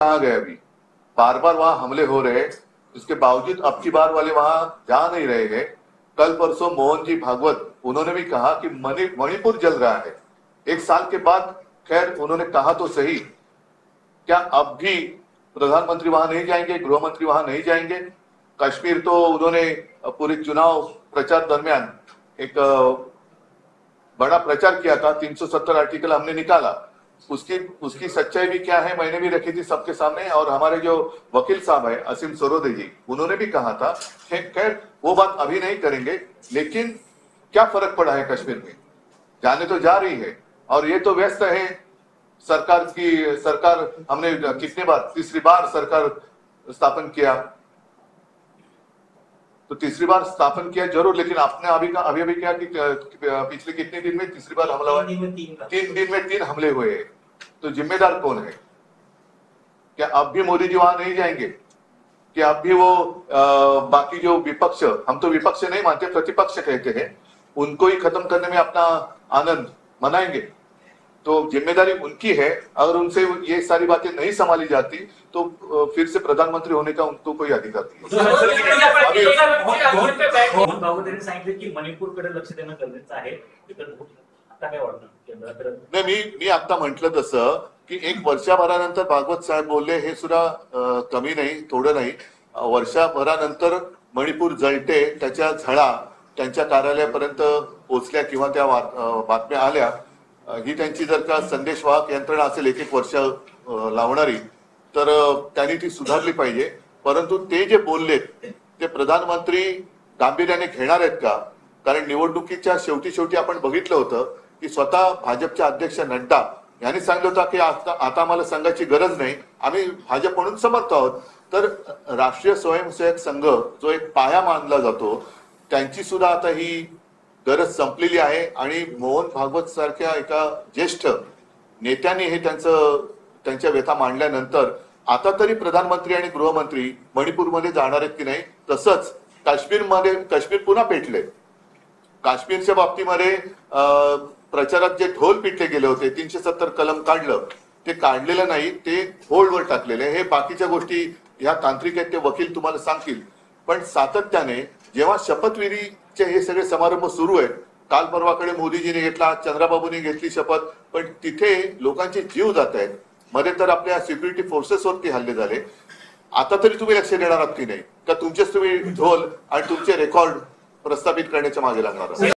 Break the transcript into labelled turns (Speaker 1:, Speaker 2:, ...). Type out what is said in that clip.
Speaker 1: कहाँ गए अभी? बार बार वहां हमले हो रहे हैं, इसके बावजूद अब की बार वाले वहां जा नहीं रहे हैं। कल परसों मोहन जी भागवत उन्होंने भी कहा कि मणिपुर जल रहा है। एक साल के बाद खैर उन्होंने कहा तो सही, क्या अब भी प्रधानमंत्री वहां नहीं जाएंगे, गृह मंत्री वहां नहीं जाएंगे? कश्मीर तो उन्होंने पूरे चुनाव प्रचार दरमियान एक बड़ा प्रचार किया था, 370 आर्टिकल हमने निकाला। उसकी उसकी सच्चाई भी क्या है मैंने भी रखी थी सबके सामने, और हमारे जो वकील साहब है असीम सरोदे जी उन्होंने भी कहा था। खैर वो बात अभी नहीं करेंगे, लेकिन क्या फर्क पड़ा है कश्मीर में? जाने तो जा रही है, और ये तो व्यस्त है सरकार हमने कितने बार, तीसरी बार सरकार स्थापन किया, तो तीसरी बार स्थापन किया जरूर, लेकिन आपने अभी अभी क्या कि पिछले कितने दिन में तीसरी बार हमला हुआ? 3 दिन में 3 हमले हुए। तो जिम्मेदार कौन है? क्या अब भी मोदी जी वहां नहीं जाएंगे? कि अब भी वो बाकी जो विपक्ष, हम तो विपक्ष नहीं मानते, प्रतिपक्ष कहते हैं, उनको ही खत्म करने में अपना आनंद मनाएंगे? तो जिम्मेदारी उनकी है। अगर उनसे ये सारी बातें नहीं संभाली जाती तो फिर से प्रधानमंत्री होने का उनको कोई अधिकार नहीं।
Speaker 2: मोहन भागवत यांनी सांगितले की मणिपूरकडे लक्ष देणं गरजेचं आहे. आता काय वाटतं?
Speaker 1: नाही, मी आता म्हटलं तसं की एक वर्षभरानंतर भागवत साहेब बोलले हे सुद्धा कमी नाही, थोडं नाही. वर्षभरानंतर मणिपूर जळते, त्याच्या झळा त्यांच्या कार्यालयापर्यंत पोहोचल्या किंवा त्या बातम्या आल्या, ही त्यांची जर का संदेशवाहक यंत्रणा असेल एक वर्ष लावणारी, तर त्यांनी ती सुधारली पाहिजे. परंतु ते जे बोललेत ते प्रधानमंत्री गांभीर्याने घेणार आहेत का? कारण निवडणुकीच्या शेवटी आपण बघितलं होतं की स्वतः भाजपचे अध्यक्ष नड्डा यांनी सांगितलं होतं की आता आम्हाला संघाची गरज नाही, आम्ही भाजप म्हणून समर्थ आहोत. तर राष्ट्रीय स्वयंसेवक संघ जो एक पाया मानला जातो, त्यांची सुद्धा आता ही गरज संपलेली आहे. आणि मोहन भागवत सारख्या एका ज्येष्ठ नेत्यांनी हे त्यांच्या व्यथा मांडल्यानंतर आता तरी प्रधानमंत्री आणि गृहमंत्री मणिपूरमध्ये जाणार आहेत की नाही? तसंच काश्मीर पुन्हा पेटले. काश्मीरच्या बाबतीमध्ये प्रचारात जे ढोल पिटले गेले होते, 370 कलम काढलं, ते काढलेलं नाही, ते होल्डवर टाकलेले. हे बाकीच्या गोष्टी ह्या तांत्रिक आहेत, ते वकील तुम्हाला सांगतील. पण सातत्याने जेव्हा शपथविधीचे हे सगळे समारंभ सुरू आहेत, काल परवाकडे मोदीजीने घेतला, चंद्राबाबूंनी घेतली शपथ, पण तिथे लोकांचे जीव जात आहेत. मध्ये तर आपल्या सिक्युरिटी फोर्सेसवरती हल्ले झाले. आता तरी तुम्ही लक्ष देणार आहात की नाही? का तुमचेच तुम्ही ढोल आणि तुमचे रेकॉर्ड प्रस्थापित करण्याच्या मागे लागणार आहात?